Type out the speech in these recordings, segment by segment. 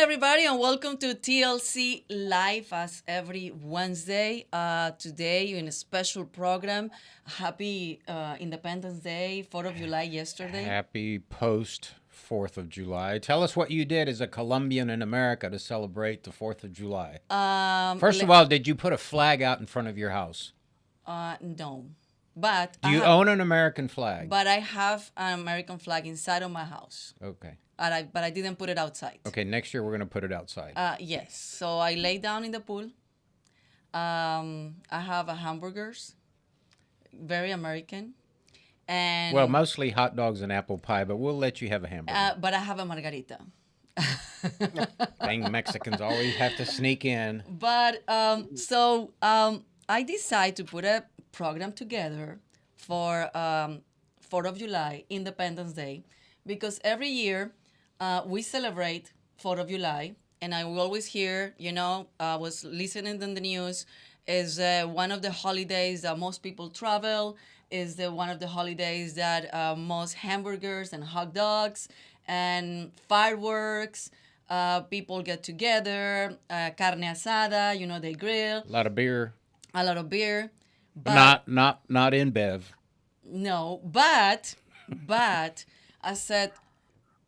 everybody, and welcome to TLC Live as every Wednesday. Today, in a special program. Happy Independence Day, 4th of July yesterday. Happy post 4th of July. Tell us what you did as a Colombian in America to celebrate the 4th of July. First of all, did you put a flag out in front of your house? No, but Do you own an American flag? but I have an American flag inside of my house. Okay. But I didn't put it outside. Okay, next year we're going to put it outside. Yes. So I lay down in the pool. I have a hamburgers, very American, and Well, mostly hot dogs and apple pie, but we'll let you have a hamburger. but I have a margarita. Dang, Mexicans always have to sneak in. But I decided to put a program together for 4th of July, Independence Day, because every year we celebrate 4th of July, and I will always hear, I was listening in the news, is one of the holidays that most people travel, is one of the holidays that most hamburgers and hot dogs and fireworks, people get together, carne asada, they grill, A lot of beer. a lot of beer. But Not in Bev. no, but I said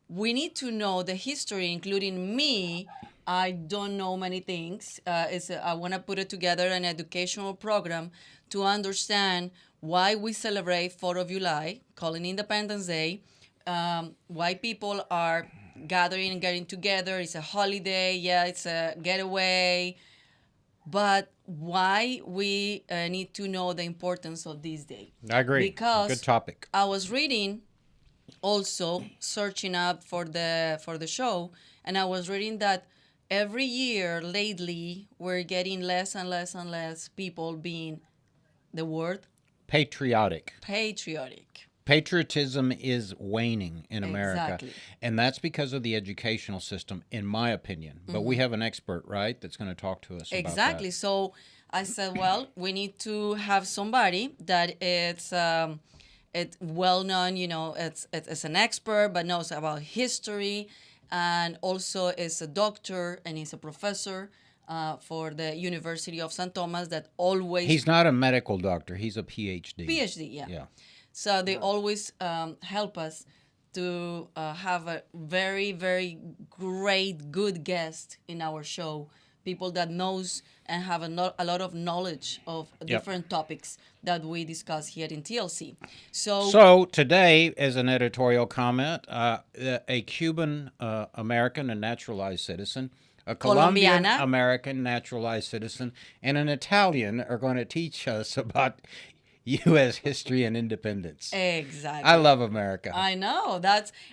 we need to know the history, including me. I don't know many things. I want to put it together an educational program to understand why we celebrate 4th of July, calling Independence Day, why people are gathering and getting together. It's a holiday, yeah, it's a getaway, but why we need to know the importance of this day. I agree. Because Good topic. I was reading, also searching up for the show, and I was reading that every year lately we're getting less and less and less people being the word Patriotic. patriotic. Patriotism is waning in America. Exactly. And that's because of the educational system, in my opinion. But we have an expert, right, that's going to talk to us Exactly. about So I said, well, we need to have somebody that it's well known. It's an expert, but knows about history, and also is a doctor and is a professor for the University of St. Thomas. That always that. He's not a medical doctor. He's a PhD. PhD, yeah. Yeah. So they always help us to have a very, very great, good guest in our show. People that knows and have a lot of knowledge of different topics that we discuss here in TLC. So today, as an editorial comment, a Cuban American, a naturalized citizen, a Colombian Colombiana. American naturalized citizen, and an Italian are going to teach us about U.S. history and independence. Exactly. I love America. I know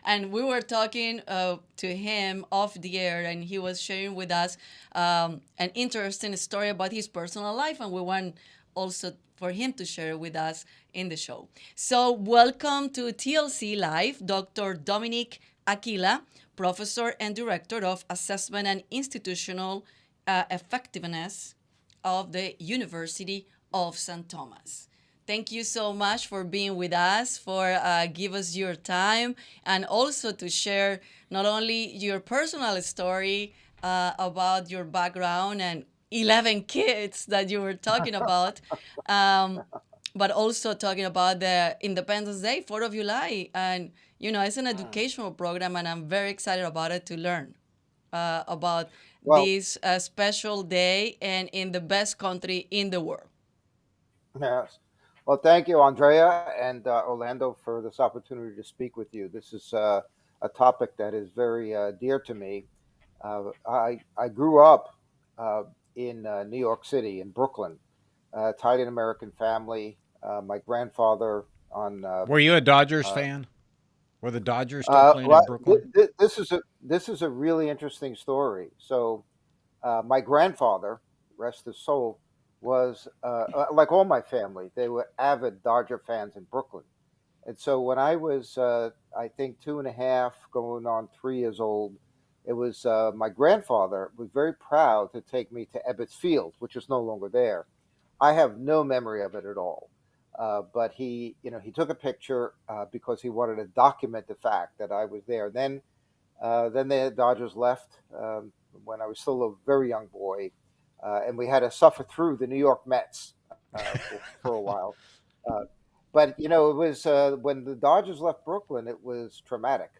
and we were talking to him off the air, and he was sharing with us an interesting story about his personal life, and we want also for him to share with us in the show. So welcome to TLC Live, Dr. Dominic Aquila, Professor and Director of Assessment and Institutional Effectiveness of the University of St. Thomas. Thank you so much for being with us, for give us your time, and also to share not only your personal story about your background and 11 kids that you were talking about, but also talking about the Independence Day, 4th of July. And, it's an educational program, and I'm very excited about it to learn about Well, this special day and in the best country in the world. yes. Well, thank you, Andrea and Orlando, for this opportunity to speak with you. This is a topic that is very dear to me. I grew up in New York City, in Brooklyn, Italian American family. My grandfather on Were you a Dodgers uh, fan? Were the Dodgers still playing in well, Brooklyn? this is a really interesting story. So, my grandfather, rest his soul, was like all my family. They were avid Dodger fans in Brooklyn, and so when I was, I think, 2.5, going on 3 years old, it was my grandfather was very proud to take me to Ebbets Field, which is no longer there. I have no memory of it at all. But he took a picture because he wanted to document the fact that I was there. Then Then the Dodgers left when I was still a very young boy, and we had to suffer through the New York Mets for a while. Uh, but it was when the Dodgers left Brooklyn, it was traumatic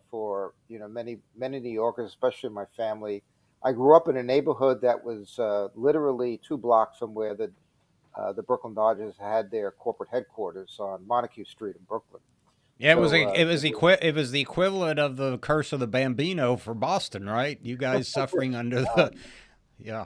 for many New Yorkers, especially my family. I grew up in a neighborhood that was literally 2 blocks from where the Brooklyn Dodgers had their corporate headquarters on Montague Street in Brooklyn. Yeah, So it was the equivalent of the curse of the Bambino for Boston, right? You guys suffering under the um, yeah,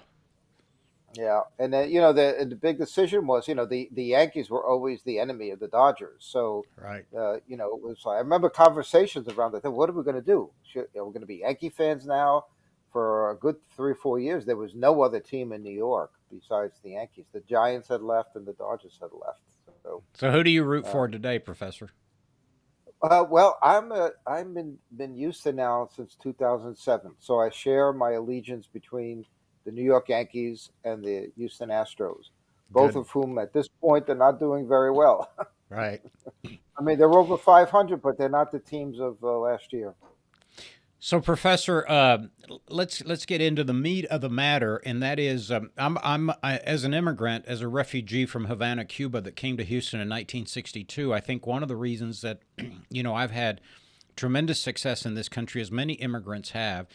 yeah, and then the big decision was the Yankees were always the enemy of the Dodgers. So right. it was I remember conversations around that. What are we going to do? Are we going to be Yankee fans now? For a good 3 or 4 years, there was no other team in New York besides the Yankees. The Giants had left, and the Dodgers had left. So, So who do you root for um, today, Professor? well, I'm been Houston now since 2007, so I share my allegiance between the New York Yankees and the Houston Astros, both Good. of whom at this point are not doing very well. Right. I mean, they're over 500, but they're not the teams of last year. So, Professor, let's get into the meat of the matter, and that is, as an immigrant, as a refugee from Havana, Cuba, that came to Houston in 1962. I think one of the reasons that I've had tremendous success in this country, as many immigrants have,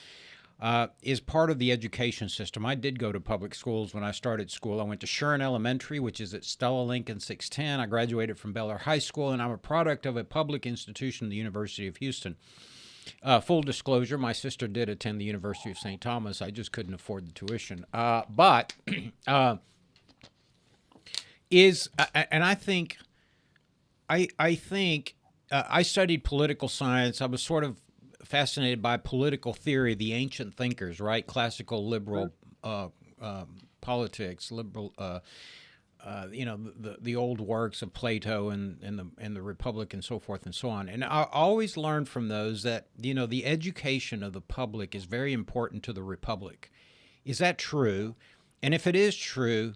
is part of the education system. I did go to public schools when I started school. I went to Shuren Elementary, which is at Stella Lincoln 610. I graduated from Bel Air High School, and I'm a product of a public institution, the University of Houston. Full disclosure, my sister did attend the University of St. Thomas. I just couldn't afford the tuition. But uh, and I think I studied political science. I was sort of fascinated by political theory, the ancient thinkers, right? Classical liberal uh, politics, liberal. The old works of Plato and the Republic and so forth and so on. And I always learned from those that the education of the public is very important to the Republic. Is that true? And if it is true,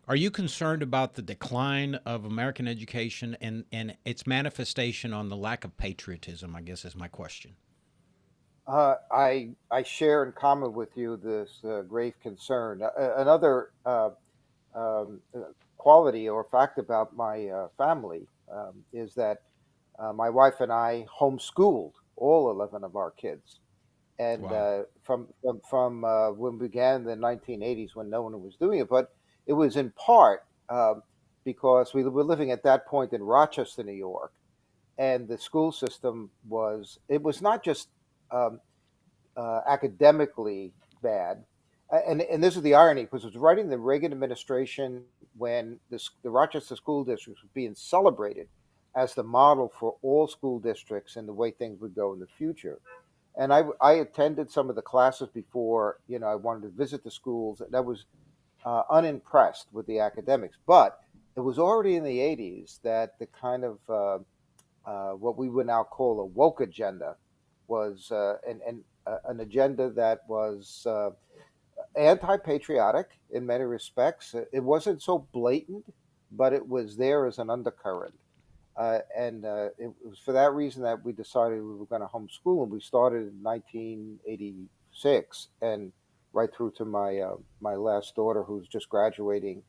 are you concerned about the decline of American education and its manifestation on the lack of patriotism? I guess is my question. I share in common with you this grave concern. Another quality or fact about my family is that my wife and I homeschooled all 11 of our kids. And Wow. from when we began in the 1980s when no one was doing it, but it was in part because we were living at that point in Rochester, New York, and the school system was not just um, academically bad. And this is the irony because it was right in the Reagan administration when the Rochester school district was being celebrated as the model for all school districts and the way things would go in the future. And I attended some of the classes before, I wanted to visit the schools. And I was unimpressed with the academics. But it was already in the 80s that the kind of what we would now call a woke agenda was an agenda that was anti-patriotic in many respects. It wasn't so blatant, but it was there as an undercurrent. And it was for that reason that we decided we were going to homeschool, and we started in 1986, and right through to my last daughter, who's just graduating.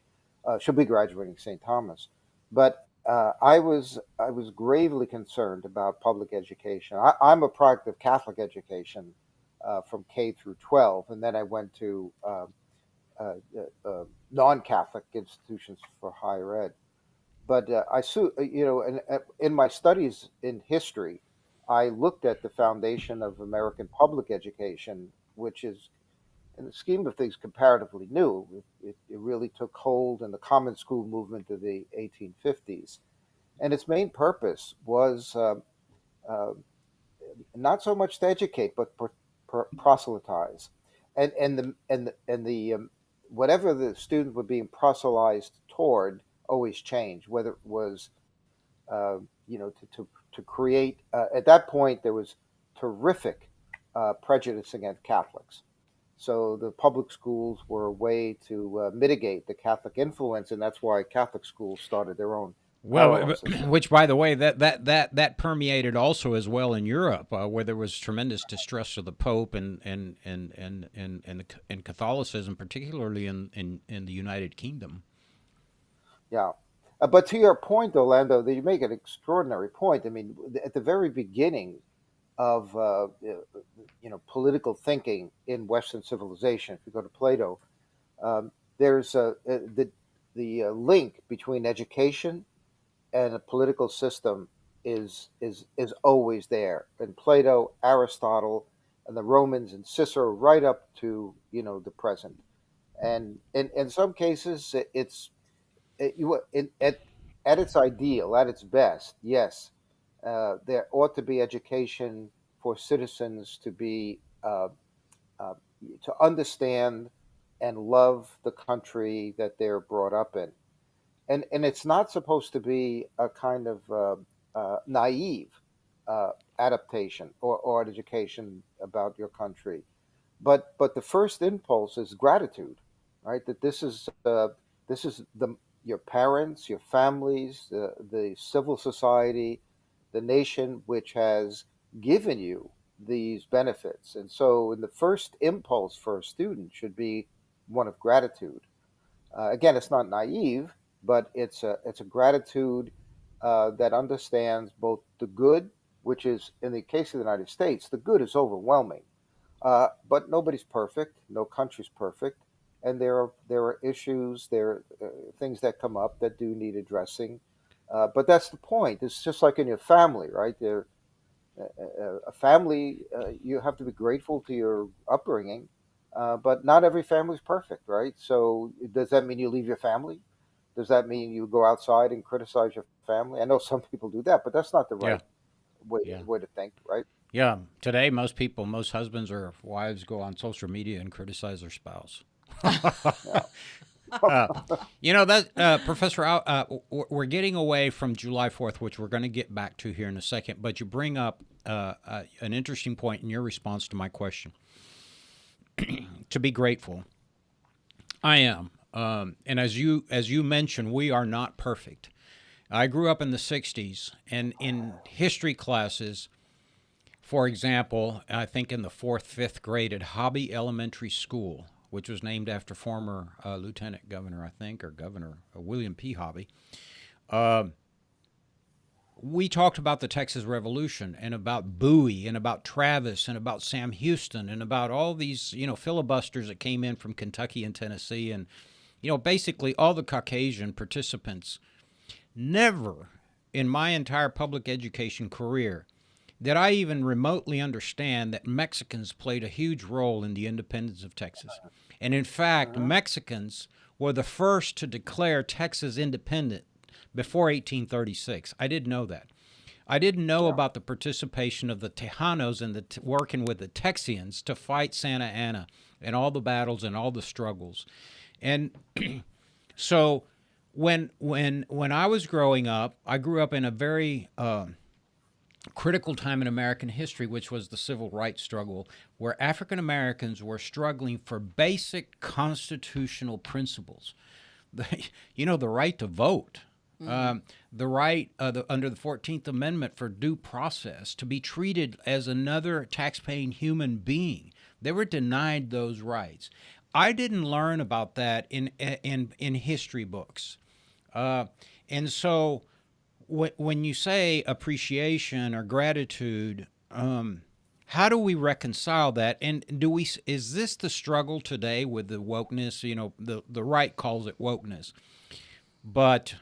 She'll be graduating St. Thomas, but I was gravely concerned about public education. I'm a product of Catholic education from K through 12, and then I went to non-Catholic institutions for higher ed. But in my studies in history, I looked at the foundation of American public education, which is, in the scheme of things, comparatively new. It really took hold in the common school movement of the 1850s, and its main purpose was uh, not so much to educate, but proselytize, and the whatever the students were being proselytized toward always changed. Whether it was to create at that point there was terrific prejudice against Catholics. So the public schools were a way to mitigate the Catholic influence, and that's why Catholic schools started their own Well, parallel system. which, by the way, that permeated also as well in Europe, where there was tremendous distrust of the Pope and Catholicism, particularly in the United Kingdom. Yeah. But to your point, Orlando, that you make an extraordinary point. I mean, at the very beginning of political thinking in Western civilization, if you go to Plato, there's the link between education and a political system is always there. And Plato, Aristotle, and the Romans and Cicero, right up to the present. And in some cases, at its ideal, at its best, yes, there ought to be education for citizens uh, to understand and love the country that they're brought up in. And it's not supposed to be a kind of naive uh, adaptation or education about your country, but the first impulse is gratitude, right? That this is the your parents, your families, the civil society, the nation which has given you these benefits. And so, in the first impulse for a student should be one of gratitude. Again, it's not naive, but it's a gratitude that understands both the good, which is in the case of the United States, the good is overwhelming, but nobody's perfect. No country's perfect, and there are issues, there are things that come up that do need addressing. But that's the point. It's just like in your family, right? A family, you have to be grateful to your upbringing, but not every family's perfect, right? So does that mean you leave your family? Does that mean you go outside and criticize your family? I know some people do that, but that's not the Yeah, right way yeah, way to think, right? yeah. Today, most husbands or wives go on social media and criticize their spouse. Yeah. Uh, that Professor, we're getting away from July 4th, which we're going to get back to here in a second. But you bring up an interesting point in your response to my question. To be grateful, I am, and as you mentioned, we are not perfect. I grew up in the '60s, and in history classes, for example, I think in the fourth, fifth grade at Hobby Elementary School, which was named after former Lieutenant Governor, I think, or Governor William P. Hobby. Uh, we talked about the Texas Revolution and about Bowie and about Travis and about Sam Houston and about all these, filibusters that came in from Kentucky and Tennessee and, basically all the Caucasian participants. Never in my entire public education career did I even remotely understand that Mexicans played a huge role in the independence of Texas. And in fact, Mhm. Mexicans were the first to declare Texas independent before 1836. I didn't know that. I didn't know Yeah. about the participation of the Tejanos and working with the Texians to fight Santa Anna and all the battles and all the struggles. And so when I was growing up, I grew up in a very critical time in American history, which was the civil rights struggle, where African Americans were struggling for basic constitutional principles. The right to vote, the right under the 14th Amendment for due process, to be treated as another taxpaying human being. They were denied those rights. I didn't learn about that in history books. Uh, and so when you say appreciation or gratitude, how do we reconcile that? And is this the struggle today with the wokeness? The right calls it wokeness, but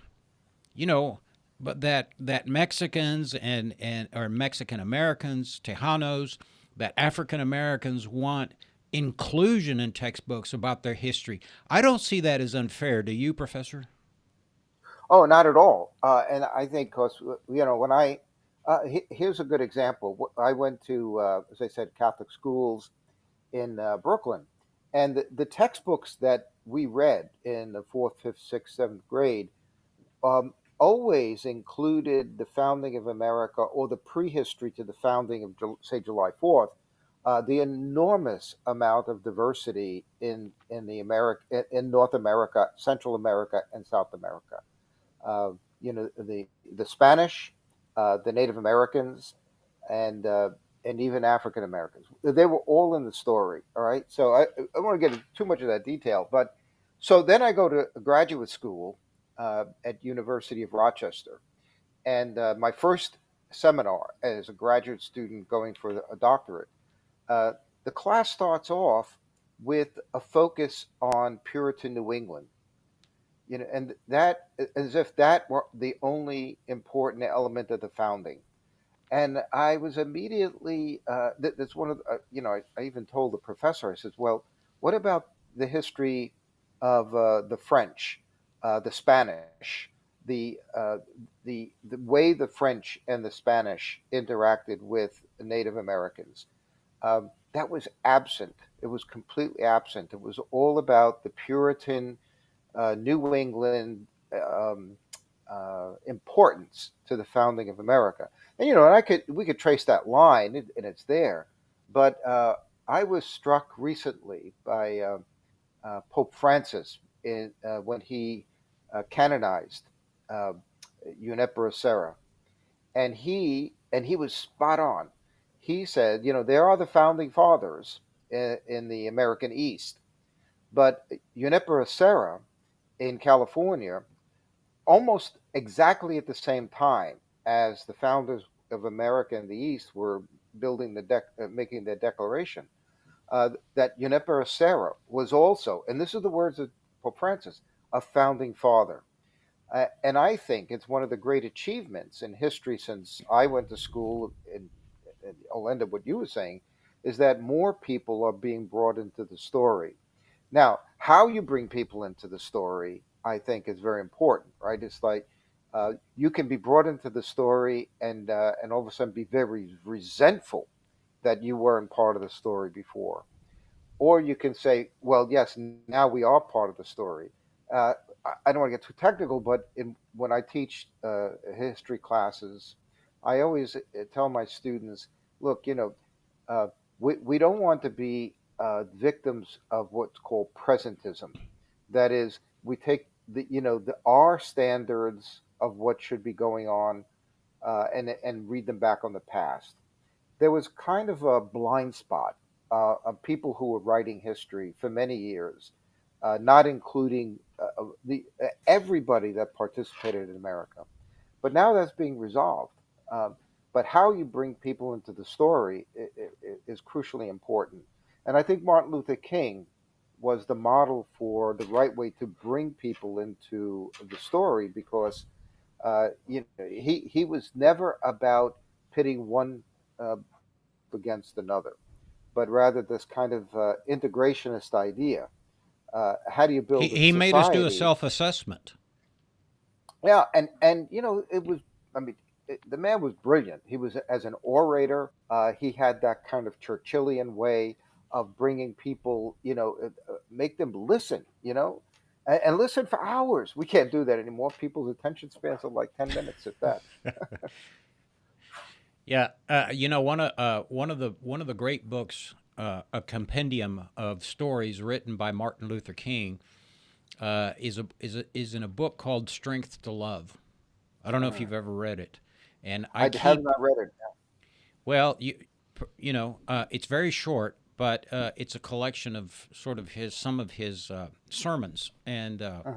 you know, that Mexicans and or Mexican Americans, Tejanos, that African Americans want inclusion in textbooks about their history. I don't see that as unfair. Do you, Professor? Oh, not at all. And I think because when here's a good example. I went to, as I said, Catholic schools in Brooklyn, and the textbooks that we read in the fourth, fifth, sixth, seventh grade always included the founding of America or the prehistory to the founding of, say, July 4th. The enormous amount of diversity in North America, Central America, and South America. the Spanish, the Native Americans, and uh, and even African Americans. They were all in the story. All right, so I don't want to get into too much of that detail, but so then I go to graduate school at University of Rochester, and my first seminar as a graduate student going for a doctorate, uh, the class starts off with a focus on Puritan New England, and that as if that were the only important element of the founding. And I was immediately, that's one of the, I even told the professor, I said, well, what about the history of the French, the Spanish, the way the French and the Spanish interacted with Native Americans? That was absent. It was completely absent. It was all about the Puritan New England importance to the founding of America. And and we could trace that line, and it's there. But I was struck recently by Pope Francis when he canonized uh, Junipero Serra, and he was spot on. He said, there are the founding fathers in the American East, but Junipero Serra in California, almost exactly at the same time as the founders of America in the East were making their declaration, that Junipero Serra was also, and this is the words of Pope Francis, a founding father. And I think it's one of the great achievements in history since I went to school, and I'll end up what you were saying, is that more people are being brought into the story. Now, how you bring people into the story, I think, is very important, right? It's like you can be brought into the story and all of a sudden be very resentful that you weren't part of the story before, or you can say, well, yes, now we are part of the story. I don't want to get too technical, but when I teach history classes, I always tell my students, look, uh, we don't want to be victims of what's called presentism. That is, we take our standards of what should be going on and read them back on the past. There was kind of a blind spot of people who were writing history for many years, not including everybody that participated in America. But now that's being resolved. Um, but how you bring people into the story is crucially important. And I think Martin Luther King was the model for the right way to bring people into the story because he was never about pitting one group against another, but rather this kind of integrationist idea. How do you He, build a he made us do a society? self-assessment. Yeah, and it was. I mean, the man was brilliant. He was as an orator. He had that kind of Churchillian way of bringing people. Make them listen. And listen for hours. We can't do that anymore. People's attention spans are like 10 minutes, if that. Yeah, one of the great books, a compendium of stories written by Martin Luther King, is in a book called Strength to Love. I don't know if Mm. you've ever read it, and I I have keep not read it. well, it's very short, but it's a collection of sort of his some of his sermons, and Uh-huh,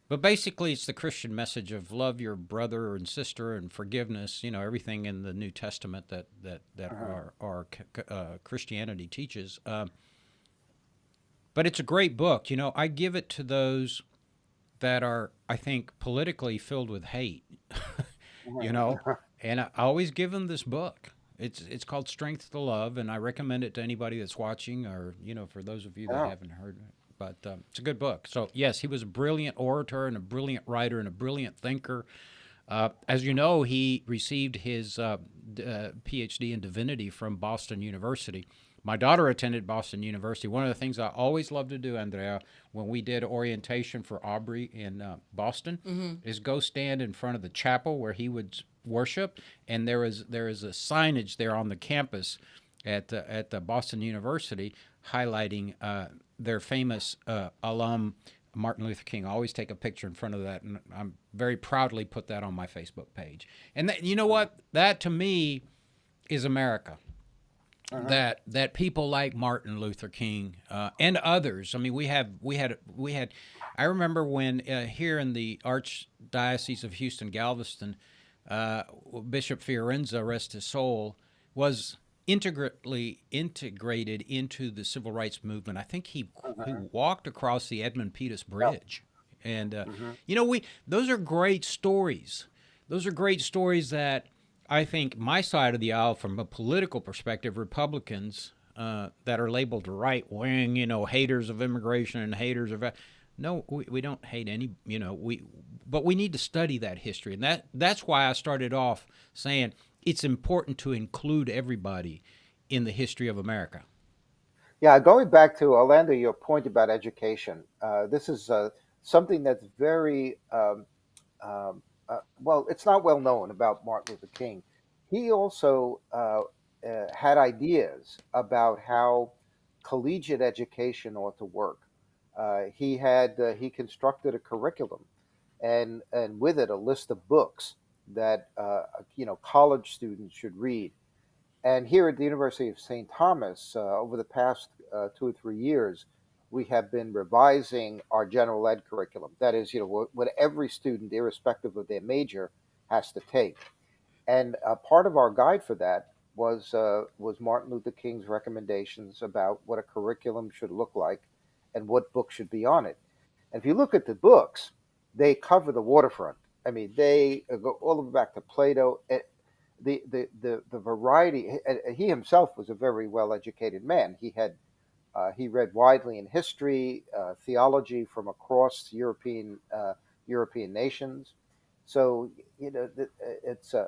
but basically it's the Christian message of love your brother and sister and forgiveness. Everything in the New Testament that uh-huh, Christianity teaches. But it's a great book. I give it to those that are, I think, politically filled with hate. you know, uh-huh. and I always give them this book. It's called Strength to Love, and I recommend it to anybody that's watching, or for those of you that Yeah. haven't heard it. But it's a good book. So yes, he was a brilliant orator and a brilliant writer and a brilliant thinker. As you know, he received his PhD in divinity from Boston University. My daughter attended Boston University. One of the things I always loved to do, Andrea, when we did orientation for Aubrey in Boston, is go stand in front of the chapel where he would worship, and there is a signage there on the campus at the Boston University highlighting their famous alum Martin Luther King. I always take a picture in front of that, and I'm very proudly put that on my Facebook page. And that, you know what? That to me is America. Uh-huh. That people like Martin Luther King and others. I mean, we had. I remember when here in the Archdiocese of Houston Galveston, uh, Bishop Fiorenza, rest his soul, was integrally integrated into the civil rights movement. I think he Uh-huh. walked across the Edmund Pettus Yeah. Bridge, and Hmm. we those are great stories. Those are great stories that I think my side of the aisle, from a political perspective, Republicans that are labeled right wing, haters of immigration and haters of no, we don't hate any, but we need to study that history, and that's why I started off saying it's important to include everybody in the history of America. Yeah, going back to Orlando, your point about education. This is something that's very well. It's not well known about Martin Luther King. He also had ideas about how collegiate education ought to work. He constructed a curriculum, and with it a list of books that college students should read. And here at the University of St. Thomas, over the past 2 or 3 years, we have been revising our general ed curriculum. That is, what every student, irrespective of their major, has to take. And part of our guide for that was Martin Luther King's recommendations about what a curriculum should look like and what books should be on it. And if you look at the books, they cover the waterfront. I mean, they go all the way back to Plato. The variety. He himself was a very well educated man. He read widely in history, theology from across European nations. So it's uh,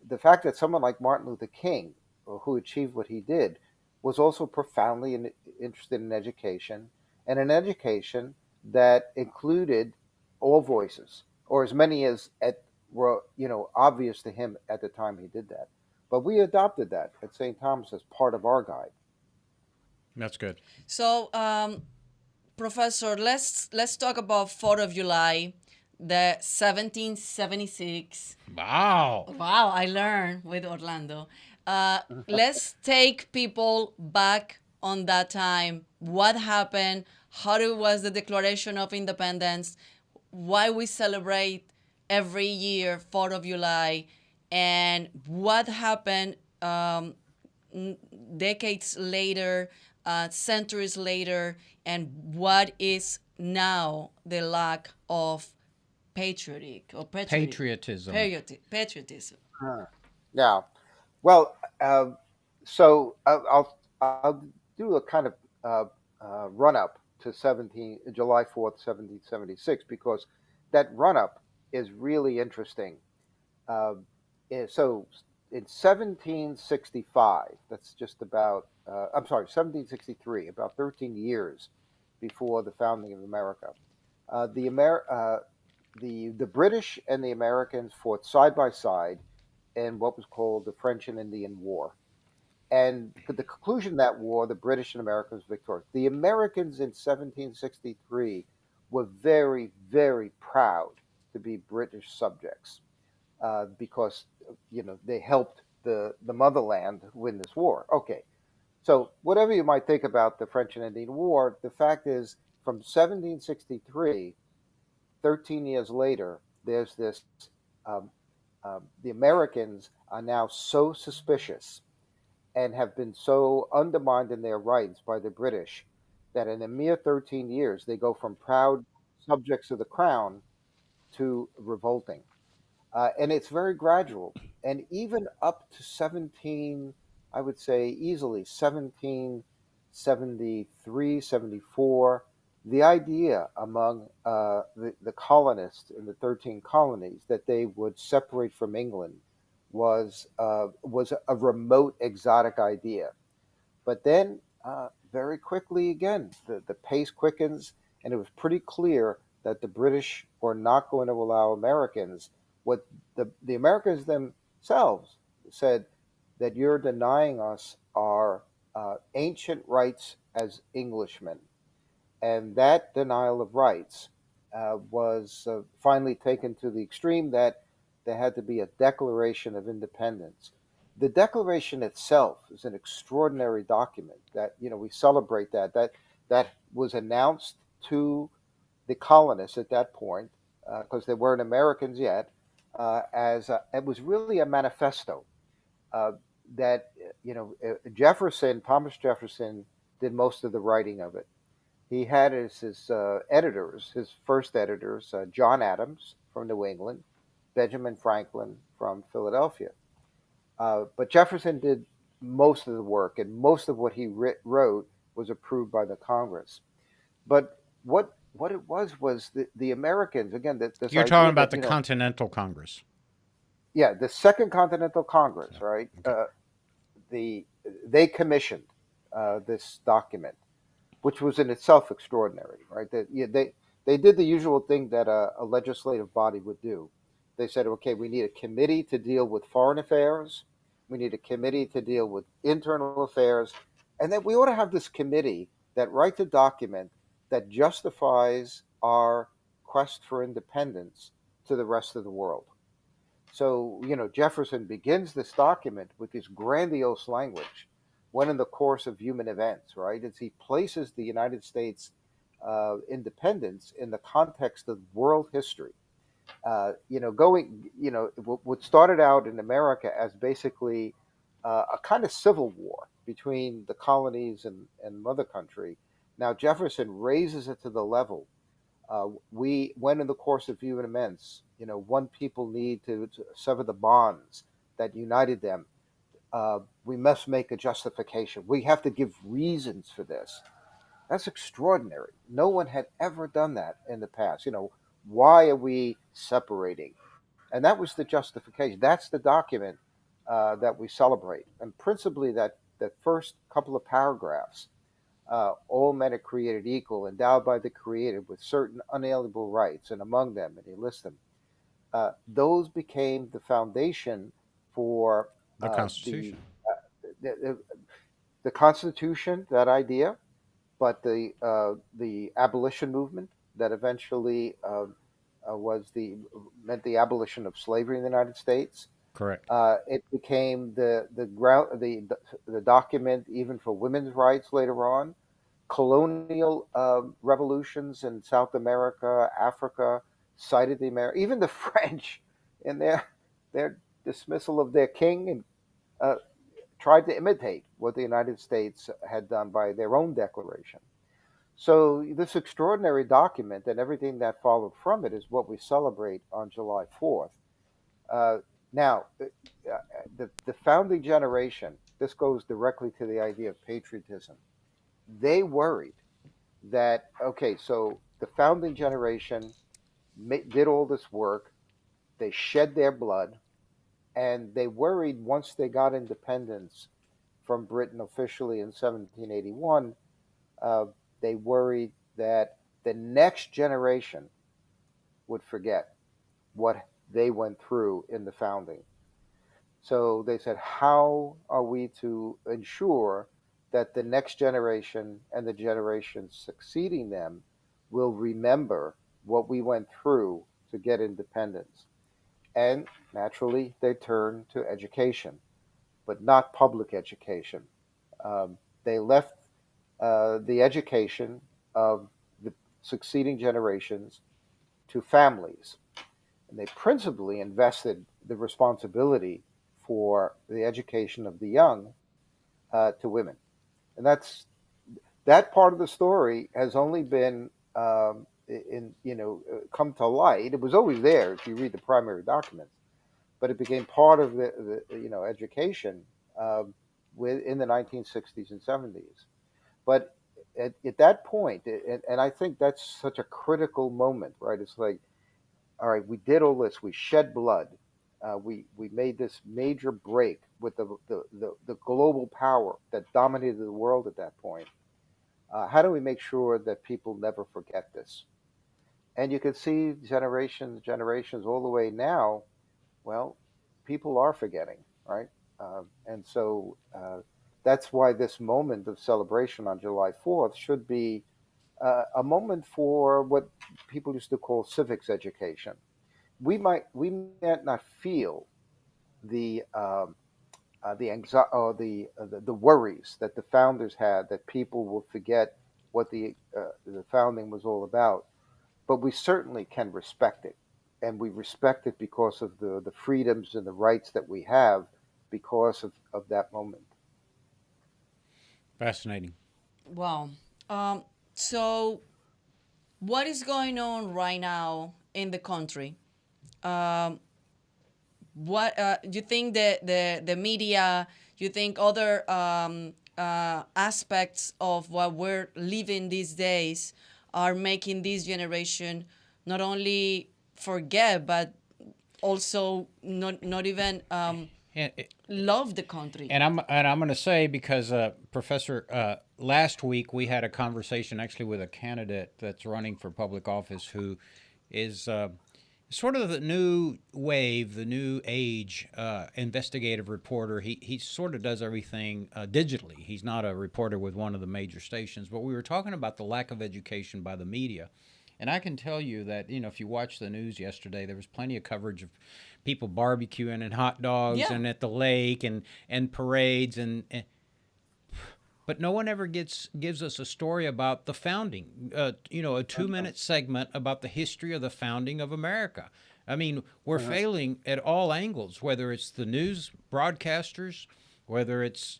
the fact that someone like Martin Luther King, who achieved what he did, was also profoundly interested in education, and an education that included all voices, or as many as were obvious to him at the time he did that. But we adopted that at St. Thomas as part of our guide. That's good. So, Professor, let's talk about 4th of July, the 1776. Wow. Wow, I learned with Orlando. Let's take people back on that time. What happened? How it was the Declaration of Independence? Why we celebrate every year 4th of July? And what happened decades later, centuries later, and what is now the lack of Patriotism. patriotism. Huh. Yeah. Well, so I'll do a kind of run up to July 4th, 1776, because that run up is really interesting. Uh, so in 1765, that's just about, I'm sorry, 1763, about 13 years before the founding of America, uh, the, Amer- uh, the British and the Americans fought side by side in what was called the French and Indian War. And the conclusion of that war, the British and Americans victorious. The Americans in 1763 were very, very proud to be British subjects because they helped the motherland win this war. Okay, so whatever you might think about the French and Indian War, the fact is from 1763, 13 years later, there's this. Um, the Americans are now so suspicious and have been so undermined in their rights by the British that in a mere 13 years they go from proud subjects of the crown to revolting. And it's very gradual. And even up to 17, I would say easily 1773, 74, the idea among the colonists in the 13 colonies that they would separate from England was a remote, exotic idea. But then, very quickly again, the pace quickens, and it was pretty clear that the British were not going to allow Americans. What the Americans themselves said that you're denying us our ancient rights as Englishmen. And that denial of rights was finally taken to the extreme that there had to be a declaration of independence. The declaration itself is an extraordinary document that, we celebrate that was announced to the colonists at that point, because they weren't Americans yet, as it was really a manifesto uh, that Jefferson, Thomas Jefferson, did most of the writing of it. He had as his editors, his first editors, John Adams from New England, Benjamin Franklin from Philadelphia. But Jefferson did most of the work, and most of what he wrote was approved by the Congress. But what it was the Americans again, this You're talking idea about that the Continental Congress. yeah, the Second Continental Congress, Yeah. right? Okay. The They commissioned this document, which was in itself extraordinary, right? That yeah, they did the usual thing that a legislative body would do. They said, okay, we need a committee to deal with foreign affairs, we need a committee to deal with internal affairs, and then we ought to have this committee that writes a document that justifies our quest for independence to the rest of the world. So, Jefferson begins this document with this grandiose language when in the course of human events, right? As he places the United States independence in the context of world history. What started out in America as basically a kind of civil war between the colonies and mother country. Now, Jefferson raises it to the level when in the course of human events, one people need to sever the bonds that united them. We must make a justification. We have to give reasons for this. That's extraordinary. No one had ever done that in the past. Why are we separating? And that was the justification. That's the document that we celebrate. And principally, that first couple of paragraphs, all men are created equal, endowed by the Creator with certain unalienable rights, and among them, and he lists them. Those became the foundation for The uh, the, Constitution. the the Constitution, that idea, but the abolition movement that eventually was the meant the abolition of slavery in the United States. Correct. It became the ground the document even for women's rights later on. Colonial revolutions in South America, Africa, cited even the French in their dismissal of their king and uh, tried to imitate what the United States had done by their own declaration. So this extraordinary document and everything that followed from it is what we celebrate on July 4th. Uh, now, the founding generation, this goes directly to the idea of patriotism. They worried that, okay, so the founding generation did all this work, they shed their blood, and they worried once they got independence from Britain officially in 1781, uh, they worried that the next generation would forget what they went through in the founding. So they said, how are we to ensure that the next generation and the generations succeeding them will remember what we went through to get independence? And naturally, they turned to education, but not public education. They left the education of the succeeding generations to families, and they principally invested the responsibility for the education of the young to women. And that part of the story has only been come to light. It was always there if you read the primary documents, but it became part of the education um, in the 1960s and 70s. But at that point, and I think that's such a critical moment, right? It's like, all right, we did all this, we shed blood, we made this major break with the global power that dominated the world at that point. How do we make sure that people never forget this? And you can see generations all the way now. Well, people are forgetting, right? And so that's why this moment of celebration on July 4th should be a moment for what people used to call civics education. We might not feel the the anxiety or the worries that the founders had that people will forget what the founding was all about, but we certainly can respect it, and we respect it because of the freedoms and the rights that we have because of that moment. Fascinating. Wow. Um, so, what is going on right now in the country? Um, what you think the media, you think other aspects of what we're living these days are making this generation not only forget but also not even And, love the country. and I'm going to say because Professor, last week we had a conversation actually with a candidate that's running for public office who is sort of the new wave, the new age investigative reporter. He sort of does everything digitally. He's not a reporter with one of the major stations. But we were talking about the lack of education by the media. And I can tell you that, if you watched the news yesterday, there was plenty of coverage of people barbecuing and hot dogs Yeah. and at the lake and parades and but no one ever gives us a story about the founding. A 2 minute segment about the history of the founding of America. I mean, we're Uh-huh. failing at all angles, whether it's the news broadcasters, whether it's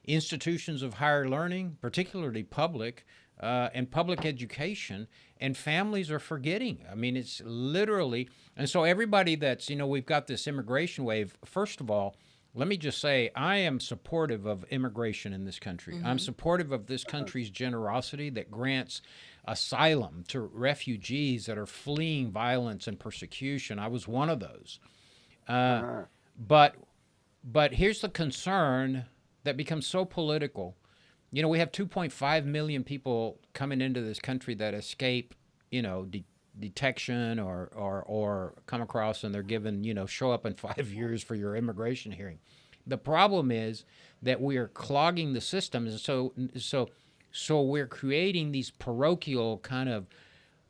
institutions of higher learning, particularly public. And public education, and families are forgetting. I mean, it's literally, and so everybody that's, we've got this immigration wave. First of all, let me just say, I am supportive of immigration in this country. I'm Mm-hmm. supportive of this country's generosity that grants asylum to refugees that are fleeing violence and persecution. I was one of those. Uh, Uh-huh. but but here's the concern that becomes so political. We have 2.5 million people coming into this country that escape, detection or come across and they're given, show up in 5 years for your immigration hearing. The problem is that we are clogging the systems, and so we're creating these parochial kind of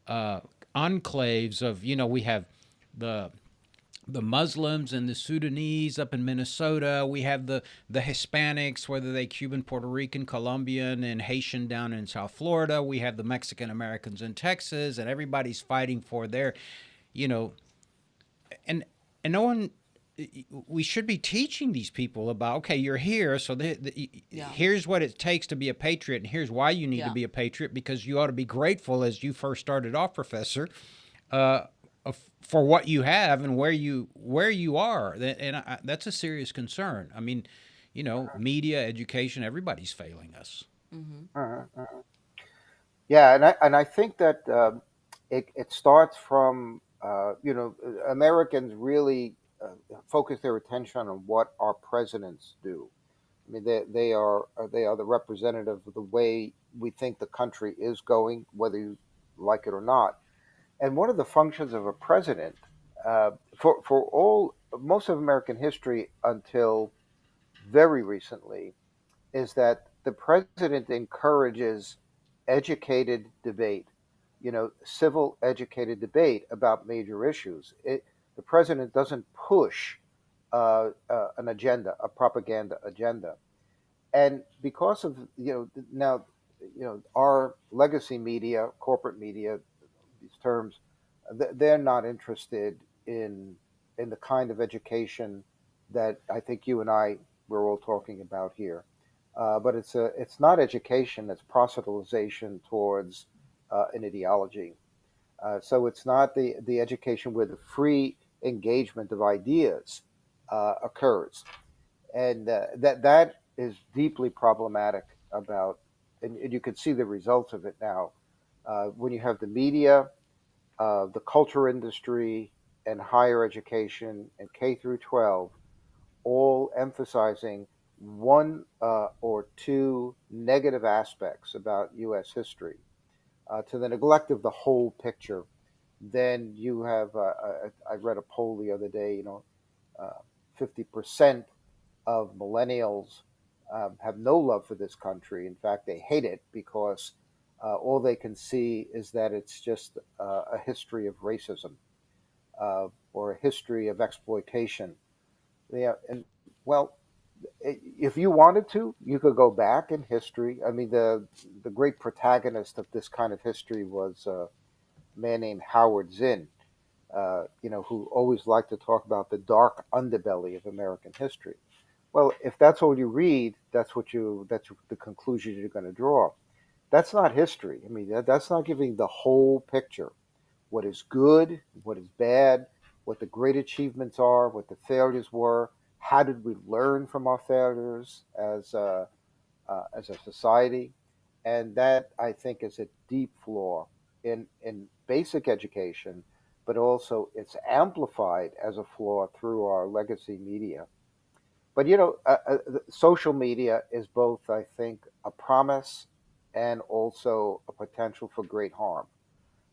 uh, enclaves of, we have the the Muslims and the Sudanese up in Minnesota. We have the Hispanics, whether they Cuban, Puerto Rican, Colombian, and Haitian down in South Florida. We have the Mexican Americans in Texas, and everybody's fighting for their, you know, and no one. We should be teaching these people about, okay, you're here, so Yeah. here's what it takes to be a patriot, and here's why you need to Yeah. be a patriot, because you ought to be grateful, as you first started off, Professor, uh, for what you have and where you are, and that's a serious concern. I mean, media, education, everybody's failing us. Mm-hmm. Uh-huh. Uh-huh. Yeah, and I think that it starts from Americans really focus their attention on what our presidents do. I mean, they are the representative of the way we think the country is going, whether you like it or not. And one of the functions of a president, for all most of American history until very recently, is that the president encourages educated debate, civil educated debate about major issues. The president doesn't push an agenda, a propaganda agenda, and because of now, our legacy media, corporate media, these terms, they're not interested in the kind of education that I think you and I we're all talking about here. But it's not education; it's proselytization towards an ideology. So it's not the education where the free engagement of ideas occurs, and that is deeply problematic about, and you can see the results of it now when you have the media, the culture industry, and higher education and K through 12 all emphasizing one or two negative aspects about U.S. history to the neglect of the whole picture. Then you have, I read a poll the other day, 50% of millennials have no love for this country. In fact, they hate it because all they can see is that it's just a history of racism or a history of exploitation. Yeah, and well, if you wanted to, you could go back in history. I mean, the great protagonist of this kind of history was a man named Howard Zinn, who always liked to talk about the dark underbelly of American history. Well, if that's all you read, that's the conclusion you're going to draw. That's not history. I mean, that's not giving the whole picture. What is good, what is bad, what the great achievements are, what the failures were. How did we learn from our failures as a society? And that I think is a deep flaw in basic education, but also it's amplified as a flaw through our legacy media. But social media is both, I think, a promise and also a potential for great harm.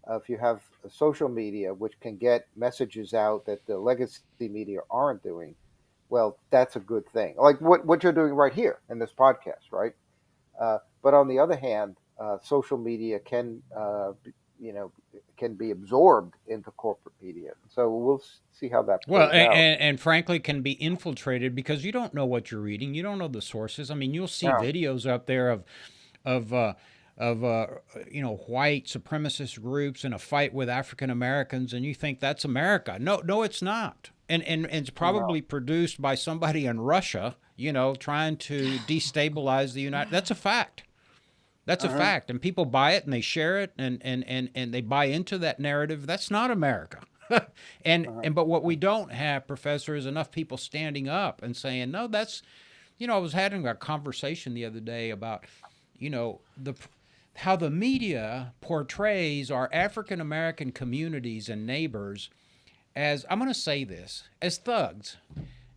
If you have social media, which can get messages out that the legacy media aren't doing, well, that's a good thing. Like what you're doing right here in this podcast, right? But on the other hand, social media you know, can be absorbed into corporate media. So we'll see how that Well, plays out. and frankly, can be infiltrated because you don't know what you're reading. You don't know the sources. I mean, you'll see Yeah. videos up there of uh, of white supremacist groups in a fight with African Americans, and you think that's America. No, no, it's not. And it's No. probably produced by somebody in Russia, trying to destabilize the United. That's a fact. That's a Uh-huh. fact, and people buy it and they share it and they buy into that narrative. That's not America. Uh-huh. But what we don't have, Professor, is enough people standing up and saying, no, that's I was having a conversation the other day about, the how the media portrays our African American communities and neighbors as, I'm going to say this, as thugs.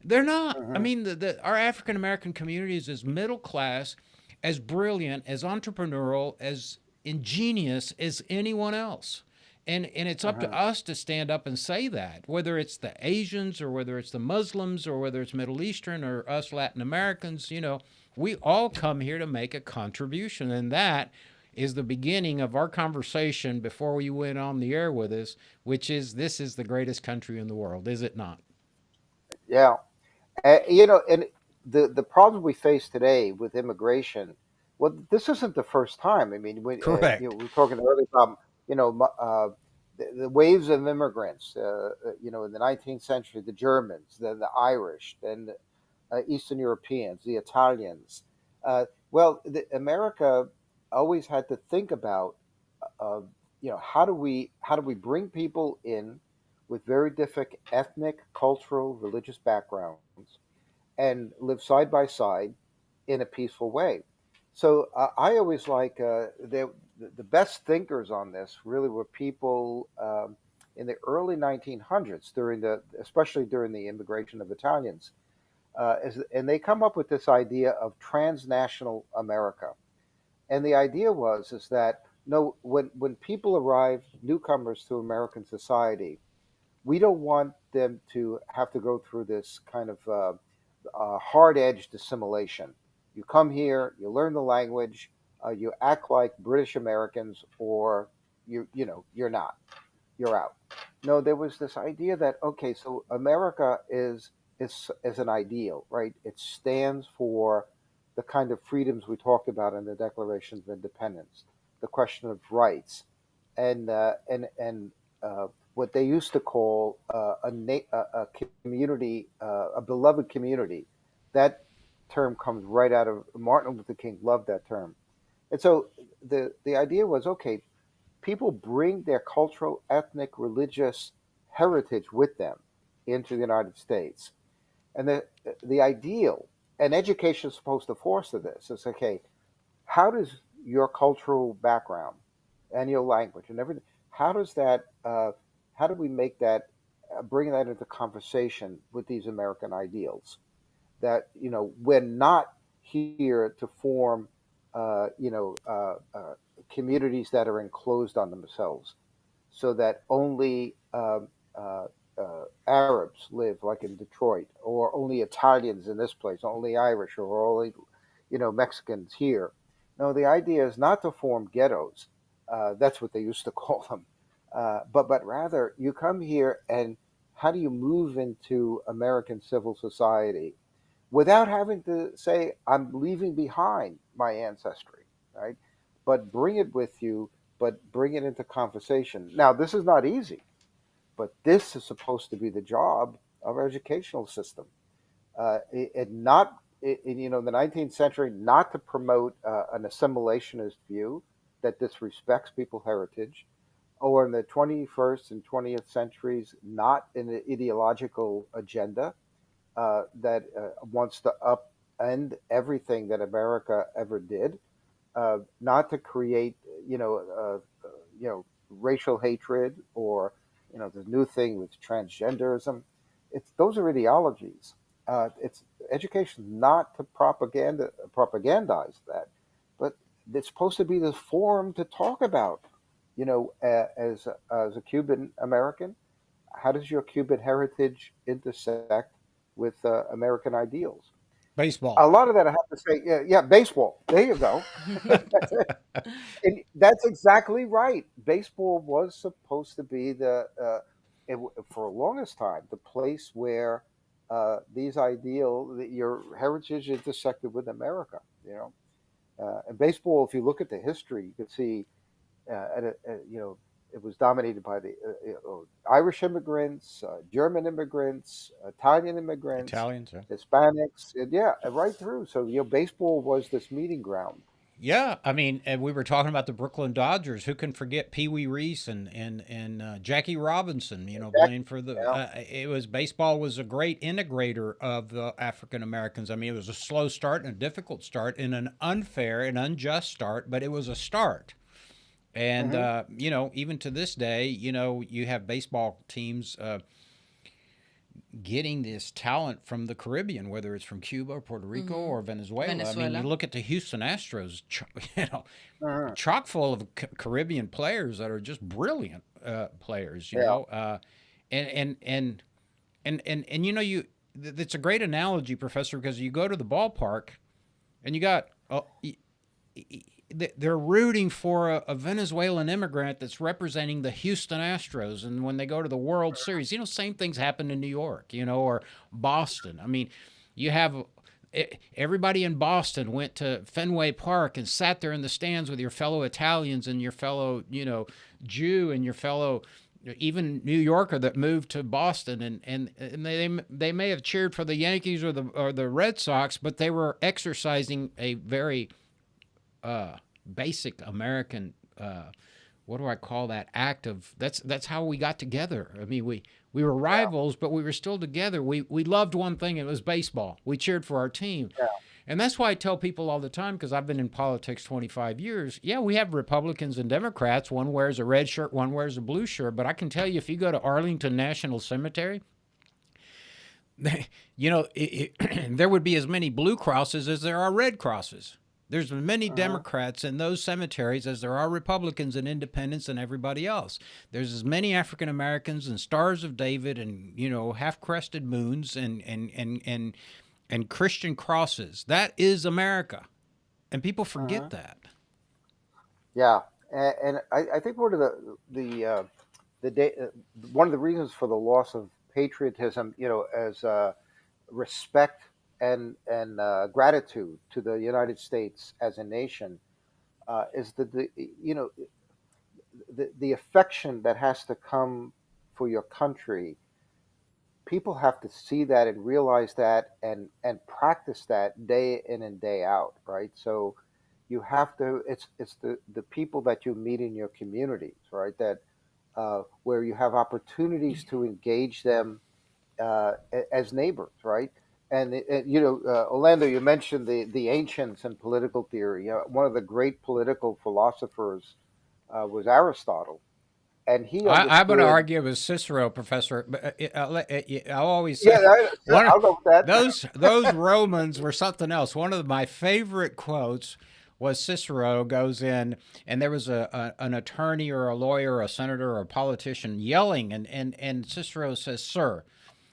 They're not. I Uh-huh. mean, our African American community is as middle class, as brilliant, as entrepreneurial, as ingenious as anyone else. And it's up to Uh-huh. us to stand up and say that, whether it's the Asians or whether it's the Muslims or whether it's Middle Eastern or us Latin Americans, we all come here to make a contribution. And that is the beginning of our conversation before you went on the air with us, which is, this is the greatest country in the world, is it not? Yeah. And the problem we face today with immigration, well, this isn't the first time. I mean, Correct. we were talking earlier about, the waves of immigrants, in the 19th century, the Germans, then the Irish, then Eastern Europeans, the Italians. America always had to think about, uh, how do we bring people in with very different ethnic, cultural, religious backgrounds and live side by side in a peaceful way. So I always the best thinkers on this really were people in the early 1900s especially during the immigration of Italians, and they come up with this idea of transnational America. And the idea was is that no, when people arrive, newcomers to American society, we don't want them to have to go through this kind of hard edged assimilation. You come here, you learn the language, you act like British Americans, or you're not, you're out. No, there was this idea that okay, so America is an ideal, right? It stands for the kind of freedoms we talked about in the Declaration of Independence, the question of rights, and what they used to call a community, a beloved community. That term comes right out of Martin Luther King. Loved that term, and so the idea was okay. People bring their cultural, ethnic, religious heritage with them into the United States, and the ideal, and education is supposed to foster this. It's okay. How does your cultural background and your language and everything? How does that? How do we make that? Bring that into conversation with these American ideals. That we're not here to form, uh, you know, uh, uh, communities that are enclosed on themselves, so that only Arabs live, like in Detroit, or only Italians in this place, only Irish, or only Mexicans here. No, the idea is not to form ghettos. That's what they used to call them. But rather, you come here and how do you move into American civil society without having to say, I'm leaving behind my ancestry, right? But bring it with you, but bring it into conversation. Now, this is not easy, but this is supposed to be the job of our educational system. It not in the 19th century not to promote an assimilationist view that disrespects people's heritage, or in the 21st and 20th centuries not in an ideological agenda that wants to upend everything that America ever did, not to create racial hatred or the new thing with transgenderism. It's those are ideologies. It's education not to propagandize that, but it's supposed to be the forum to talk about. As a Cuban American, how does your Cuban heritage intersect with American ideals? Baseball. A lot of that, I have to say, yeah, baseball. There you go. That's it. And that's exactly right. Baseball was supposed to be for the longest time, the place where your heritage intersected with America. And baseball, if you look at the history, you can see, it was dominated by the Irish immigrants, German immigrants, Italian immigrants, Italians. Yeah. Hispanics, and yeah, right through. So baseball was this meeting ground. Yeah, I mean, and we were talking about the Brooklyn Dodgers. Who can forget Pee Wee Reese and Jackie Robinson? Exactly. Playing for the. Yeah. It was baseball was a great integrator of the African Americans. I mean, it was a slow start and a difficult start and an unfair and unjust start, but it was a start. And Hmm. even to this day, you have baseball teams. Getting this talent from the Caribbean, whether it's from Cuba or Puerto Rico or Venezuela. I mean, you Venezuela. look at the Houston Astros, Hmm. chock full of Caribbean players that are just brilliant players. Yeah. And it's a great analogy, Professor, because you go to the ballpark and you got they're rooting for a Venezuelan immigrant that's representing the Houston Astros. And when they go to the World Series, same things happen in New York, or Boston. I mean, you have everybody in Boston went to Fenway Park and sat there in the stands with your fellow Italians and your fellow, Jew and your fellow even New Yorker that moved to Boston, and they may have cheered for the Yankees or the Red Sox, but they were exercising a very basic American, what do I call that act of that's how we got together. I mean, we were Yeah. rivals, but we were still together. We loved one thing, and it was baseball. We cheered for our team. Yeah. And that's why I tell people all the time, because I've been in politics 25 years. Yeah, we have Republicans and Democrats. One wears a red shirt, one wears a blue shirt. But I can tell you, if you go to Arlington National Cemetery, there would be as many blue crosses as there are red crosses. There's as many Hmm. Democrats in those cemeteries as there are Republicans and independents and everybody else. There's as many African Americans and Stars of David and half-crested moons and Christian crosses. That is America, and people Hmm. forget that. Yeah. And I think the day one of the reasons for the loss of patriotism, as respect and gratitude to the United States as a nation, is that the affection that has to come for your country. People have to see that and realize that and practice that day in and day out, right? So you have to. It's the people that you meet in your communities, right? That where you have opportunities to engage them as neighbors, right? And Orlando, you mentioned the ancients and political theory. One of the great political philosophers was Aristotle, and he I'm going to understood. argue with Cicero, Professor. But I'll always Yeah, say one of I'll go with that. those Romans were something else. One of my favorite quotes was Cicero goes in, and there was an attorney or a lawyer or a senator or a politician yelling, and Cicero says, "Sir,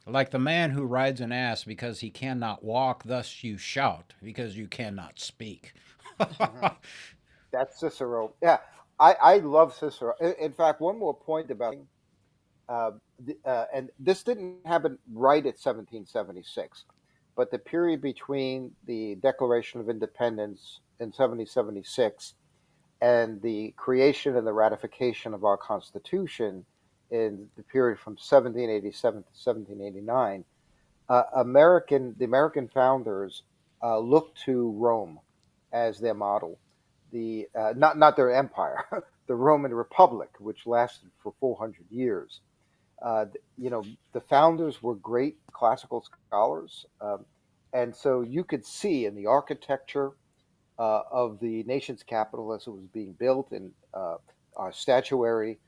like the man who rides an ass because he cannot walk, thus you shout because you cannot speak." Mhm. That's Cicero. Yeah, I love Cicero. In fact, one more point about uh, and this didn't happen right at 1776, but the period between the Declaration of Independence in 1776 and the creation and the ratification of our Constitution in the period from 1787 to 1789, the American founders looked to Rome as their model. Not their empire, the Roman Republic, which lasted for 400 years. You know, the founders were great classical scholars, and so you could see in the architecture of the nation's capital as it was being built and our statuary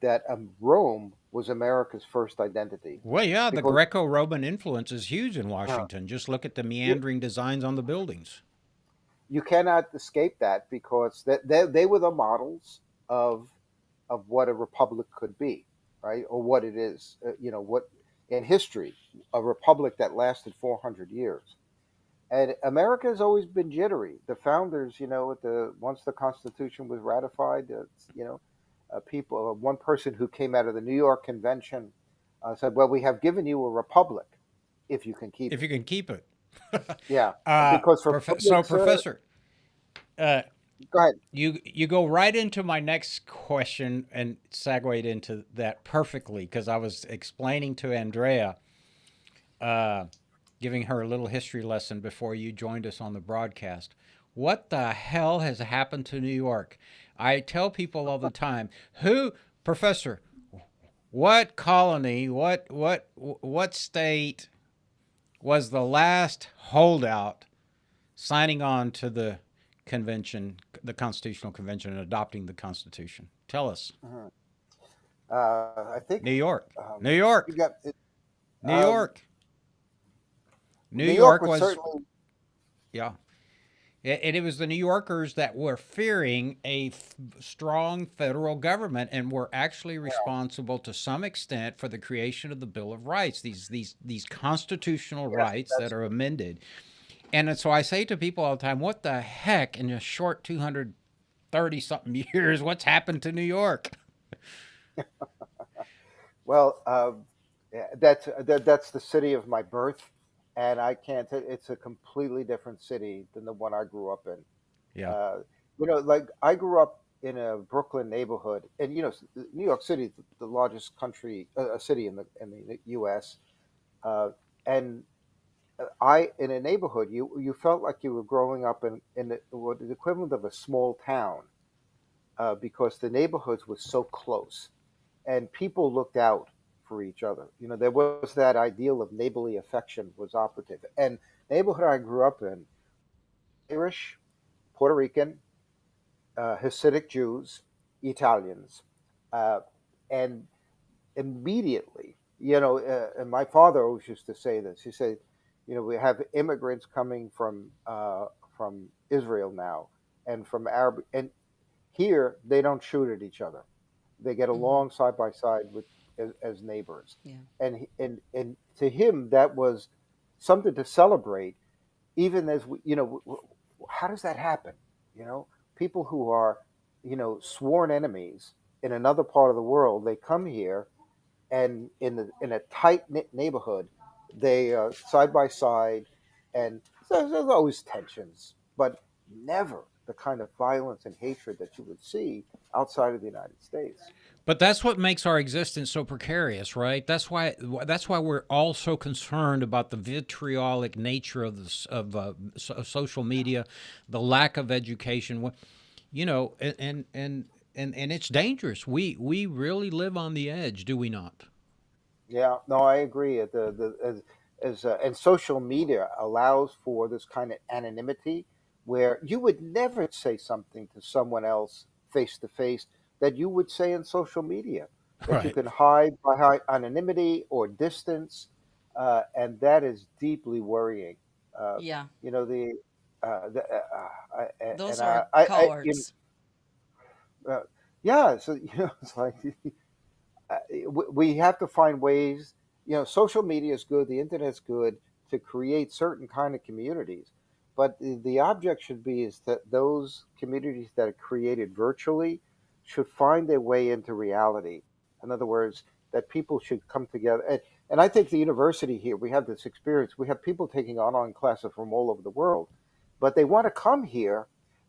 that Rome was America's first identity Well, yeah, the because Greco-Roman influence is huge in uh, Washington. Just look at the you, meandering designs on the buildings. you cannot escape that because they were the models of of what a republic could be, right? Or what it is, you know, what in history, a republic that lasted 400 years. And America has always been jittery. The founders, you know, at the once the Constitution was ratified, you know, one person who came out of the New York Convention said, "Well, we have given you a republic if you can keep If it." you can keep it. Yeah, because So, republics. Professor, uh, Go ahead. you go right into my next question and segued into that perfectly because I was explaining to Andrea, uh, giving her a little history lesson before you joined us on the broadcast. What the hell has happened to New York? I tell people all the time, who, Professor, what colony, what state was the last holdout signing on to the convention, the Constitutional Convention, and adopting the Constitution? Tell us. Mhm. I think New York. um, New you York. got it. New York. New New York York was was, certainly. yeah. And it was the New Yorkers that were fearing a strong federal government and were actually responsible to some extent for the creation of the Bill of Rights, these constitutional Yes, rights that that's are amended. And so I say to people all the time, what the heck in a short 230 something years, what's happened to New York? well. Yeah, that's the city of my birth, and I can't. It's a completely different city than the one I grew up in. Yeah. Uh, you know, like I grew up in a Brooklyn neighborhood, and you know, New York City is the largest city in the U.S. Uh, and I in a neighborhood, you felt like you were growing up in what is the equivalent of a small town because the neighborhoods were so close and people looked out for each other. You know, there was that ideal of neighborly affection was operative. And neighborhood I grew up in, Irish, Puerto Rican, Hasidic Jews, Italians, uh, and immediately, and my father always used to say this. He said, you know, we have immigrants coming from Israel now and from Arab, and here they don't shoot at each other. They get Hmm. along side by side with as neighbors, Yeah. and to him that was something to celebrate. Even as how does that happen? You know, people who are sworn enemies in another part of the world, they come here and in a tight knit neighborhood, they side by side, and there's always tensions, but never the kind of violence and hatred that you would see outside of the United States. But that's what makes our existence so precarious, right? That's why we're all so concerned about the vitriolic nature of of social media, the lack of education. You know, and it's dangerous. We really live on the edge, do we not? Yeah, no, I agree. And social media allows for this kind of anonymity where you would never say something to someone else face to face that you would say in social media, that you Right. can hide behind anonymity or distance, and that is deeply worrying. Uh, Yeah. you know the Those and are cowards. uh, yeah, so it's like we have to find ways. You know, social media is good, the internet's good to create certain kind of communities, But the object should be is that those communities that are created virtually should find their way into reality. In other words, that people should come together. And I think the university here, we have this experience. We have people taking online classes from all over the world, but they want to come here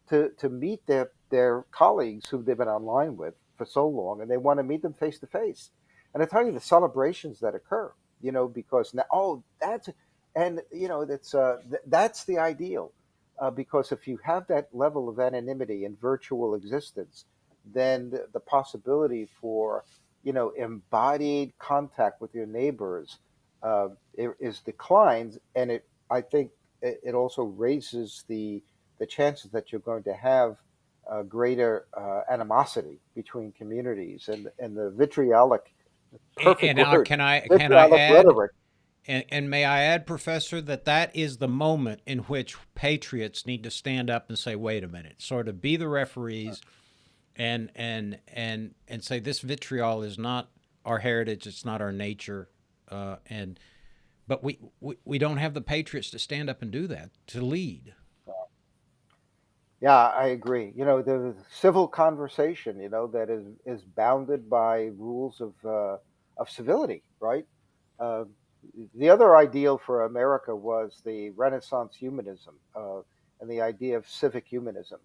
to meet their colleagues who they've been online with for so long, and they want to meet them face to face. And I tell you, the celebrations that occur, because now, oh, that's the ideal, because if you have that level of anonymity in virtual existence, then the possibility for embodied contact with your neighbors is declines, and I think it also raises the chances that you're going to have greater animosity between communities, and the vitriolic, perfect And now word, can I vitriolic add, rhetoric. and may I add, Professor, that that is the moment in which patriots need to stand up and say, "Wait a minute," sort of be the referees, and say this vitriol is not our heritage, it's not our nature, and but we don't have the patriots to stand up and do that, to lead. Yeah, I agree. The civil conversation, that is bounded by rules of civility, right? Uh, the other ideal for America was the Renaissance humanism, and the idea of civic humanism,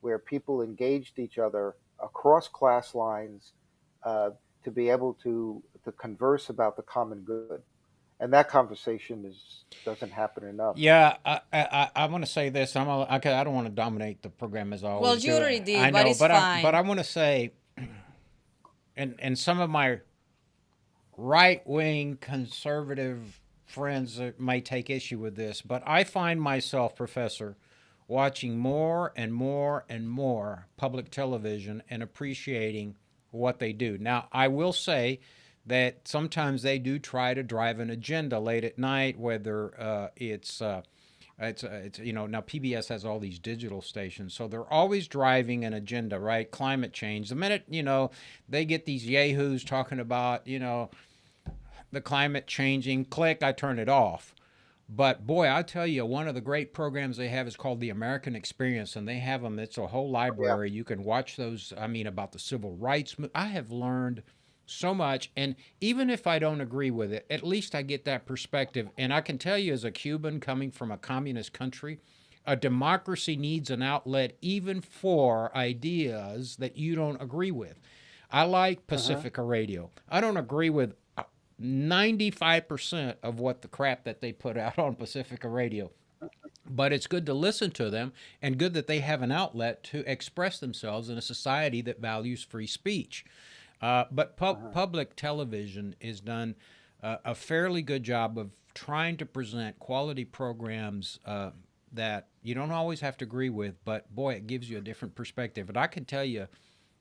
where people engaged each other across class lines, uh, to be able to converse about the common good. And that conversation doesn't happen enough. Yeah, I want to say this. I don't want to dominate the program as I Well, always you do. already I did, but know, it's but I fine. want to say, and some of my right wing conservative friends may take issue with this, but I find myself, Professor, watching more and more and more public television and appreciating what they do. Now, I will say that sometimes they do try to drive an agenda late at night, whether it's now PBS has all these digital stations, so they're always driving an agenda, right? Climate change. The minute they get these yahoos talking about the climate changing, click, I turn it off. But boy, I tell you, one of the great programs they have is called the American Experience, and they have them. It's a whole Yeah. library. You can watch those. I mean, about the civil rights. I have learned so much, and even if I don't agree with it, at least I get that perspective. And I can tell you, as a Cuban coming from a communist country, a democracy needs an outlet even for ideas that you don't agree with. I like Uh-huh. Pacifica Radio. I don't agree with 95% of what the crap that they put out on Pacifica Radio. But it's good to listen to them, and good that they have an outlet to express themselves in a society that values free speech. But Uh-huh. public television has done a fairly good job of trying to present quality programs that you don't always have to agree with, but boy, it gives you a different perspective. And I can tell you,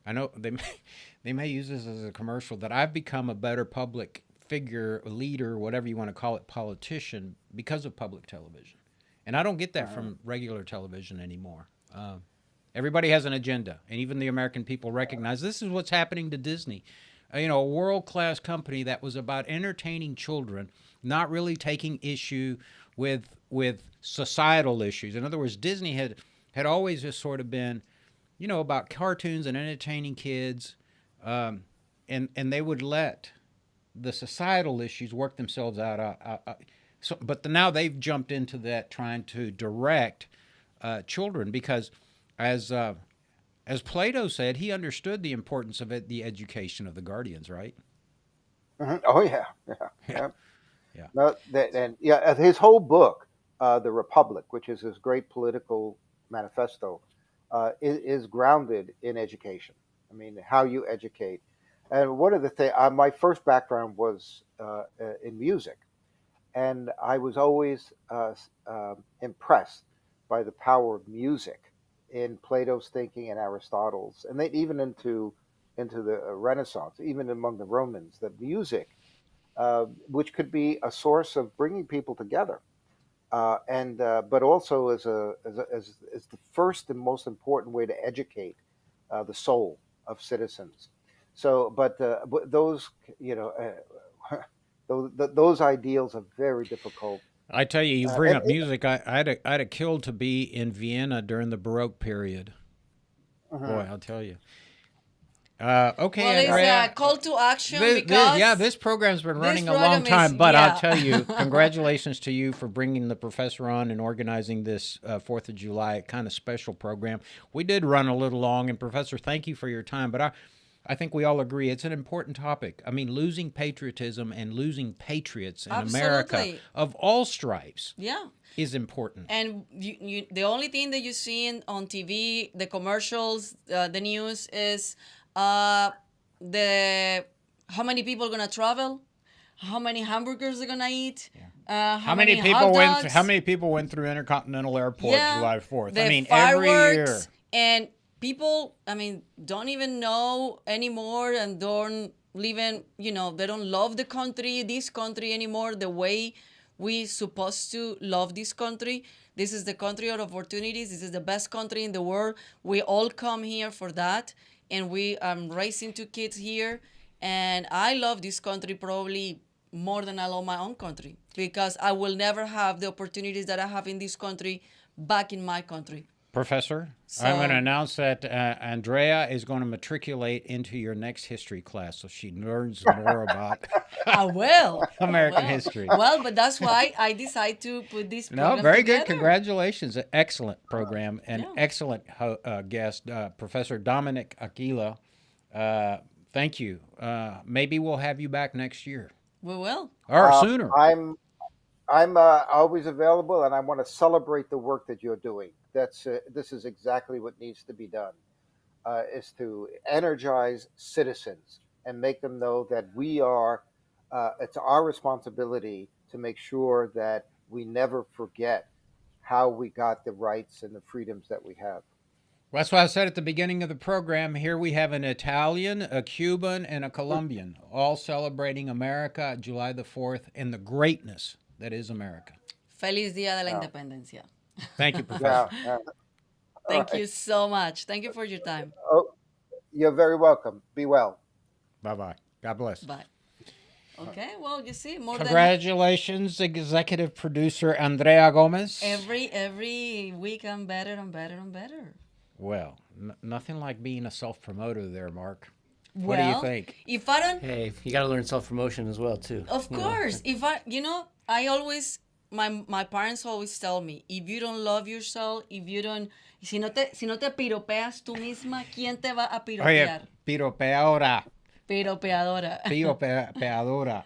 I know they may use this as a commercial, that I've become a better public figure, leader, whatever you want to call it, politician, because of public television. And I don't get that Uh-huh. from regular television anymore. Everybody has an agenda, and even the American people recognize this is what's happening to Disney. A world class company that was about entertaining children, not really taking issue with societal issues. In other words, Disney had always just sort of been, about cartoons and entertaining kids, um, and they would let the societal issues work themselves out. But now they've jumped into that, trying to direct children, because as as Plato said, he understood the importance of the education of the guardians, right? Mhm. Oh yeah, yeah, Yeah, yeah. yeah. No, and yeah, his whole book, "The Republic," which is his great political manifesto, is grounded in education. I mean, how you educate. And one of the things, my first background was in music, and I was always impressed by the power of music in Plato's thinking and Aristotle's, and then even into the Renaissance, even among the Romans, that music, which could be a source of bringing people together, and but also as the first and most important way to educate the soul of citizens. So, but those, those ideals are very difficult I tell you, you bring And up music. I'd have killed to be in Vienna during the Baroque period. Boy, mhm. I'll tell you. Well, Okay, it's a Andrea. call to action Yeah, because this program's been this running a long program is, time, but I'll yeah. tell you, congratulations to you for bringing the professor on and organizing this 4th of July kind of special program. We did run a little long, and Professor, thank you for your time, but I think we all agree it's an important topic. I mean, losing patriotism and losing patriots in America Absolutely. of all stripes Yeah. is important. And the only thing that you see on TV, the commercials, the news is uh, the how many people are gonna travel, how many hamburgers they're gonna eat, how many hot How dogs. many people went through Intercontinental Airport Yeah, July 4th? I the mean, every year. fireworks and people. I mean, don't even know anymore and don't even they don't love this country anymore the way we supposed to love this country. This is the country of opportunities. This is the best country in the world. We all come here for that, and we raising two kids here, and I love this country probably more than I love my own country because I will never have the opportunities that I have in this country back in my country. Professor, I'm going to So announce that Andrea is going to matriculate into your next history class so she learns more about I will. I American will. history. Well, but that's why I decided to put this No, program very good. together. Congratulations. Excellent program and Yeah. excellent guest, Professor Dominic Aquila. Thank you. Maybe we'll have you back next year We will. or sooner. I'm always available, and I want to celebrate the work that you're doing. This is exactly what needs to be done. Is to energize citizens and make them know that we are. It's our responsibility to make sure that we never forget how we got the rights and the freedoms that we have. Well, that's why I said at the beginning of the program, here we have an Italian, a Cuban, and a Colombian all celebrating America July the 4th and the greatness that is America. Feliz Día de la Yeah, Independencia. Thank you, Professor. yeah, yeah. All Thank right. you so much. Thank you for your time. Oh, you're very welcome. Be well. Bye-bye. God bless. Bye. Okay, well, you see, more than Congratulations, executive producer Andrea Gomez. every week I'm better and better and better. Well, nothing like being a self-promoter there, Mark. Well, What do you think? if I don't, Hey, you got to learn self-promotion as well, too. of course, if I always, my parents always tell me, if you don't love yourself, if you don't, si no te piropeas tú misma, ¿quién te va a piropear? Oye, piropeadora. Piropeadora. Piropeadora.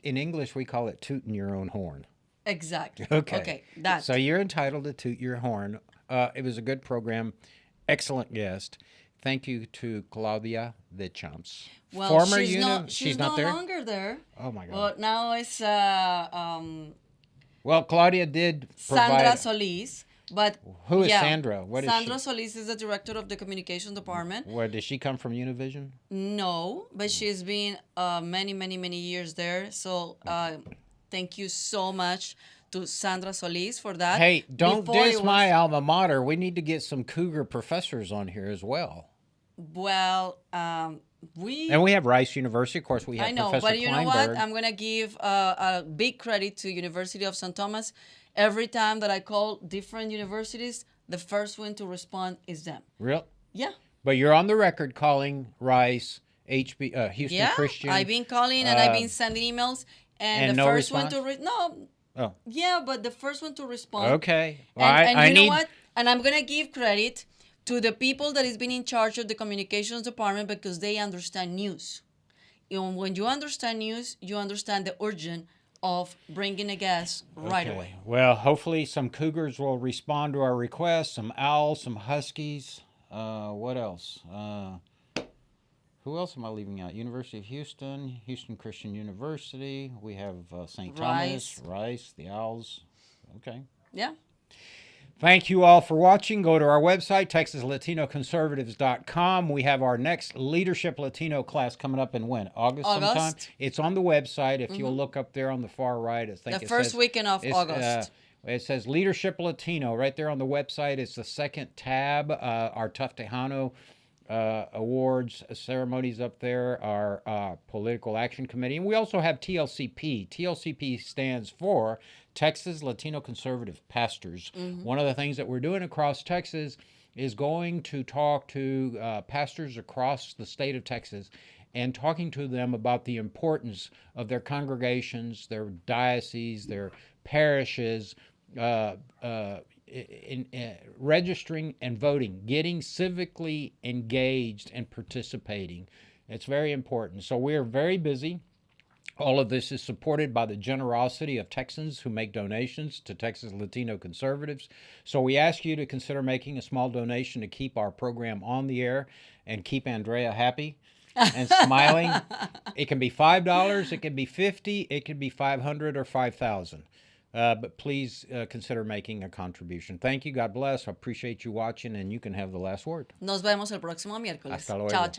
In English, we call it tooting your own horn. Exactly. Okay. Okay, that. So you're entitled to toot your horn. It was a good program. Excellent guest. Thank you to Claudia Vichamps. Well, Former she's not no there? longer there. Oh, my God. Well, now it's Well, Claudia did Sandra provide... Solis. But Who is yeah, Sandra? What is Sandra she? Solis is the director of the communications department. Where does she come from? Univision? No, but she's been many years there. So thank you so much to Sandra Solis for that. Hey, don't Before it diss was- my alma mater. We need to get some Cougar professors on here as well. Well, And we have Rice University. Of course, we have I know, Professor but you know what? Kleinberg. I'm gonna give a big credit to University of St. Thomas. Every time that I call different universities, the first one to respond is them. Real? Yeah. But you're on the record calling Rice, Houston Yeah, Christian. I've been calling and I've been sending emails, and the no first response? one to no, Oh, yeah, but the first one to respond. okay. Well, And I you know need. what? And I'm gonna give credit to the people that has been in charge of the communications department because they understand news. When you understand news, you understand the urgent of bringing a guest right Okay. away. Well, hopefully some Cougars will respond to our request. Some Owls, some Huskies. What else? Who else am I leaving out? University of Houston, Houston Christian University. We have St. Thomas, Rice, the Owls. Okay. Yeah. Thank you all for watching. Go to our website, TexasLatinoConservatives.com. We have our next Leadership Latino class coming up in when? August sometime? August. It's on the website. If you'll look up there on the far right, I think The it first says, weekend of August. It says Leadership Latino right there on the website. It's the second tab. Our Tough Tejano awards ceremonies up there, our political action committee, and we also have TLCP. TLCP stands for Texas Latino conservative pastors. One of the things that we're doing across Texas is going to talk to pastors across the state of Texas and talking to them about the importance of their congregations, their dioceses, their parishes, in registering and voting, getting civically engaged and participating. It's very important. So we're very busy. All of this is supported by the generosity of Texans who make donations to Texas Latino conservatives. So we ask you to consider making a small donation to keep our program on the air and keep Andrea happy and smiling. It can be $5, it can be $50, it can be $500 or $5,000. But please consider making a contribution. Thank you. God bless. I appreciate you watching, and you can have the last word. Nos vemos el próximo miércoles. Hasta luego. Chao, chao.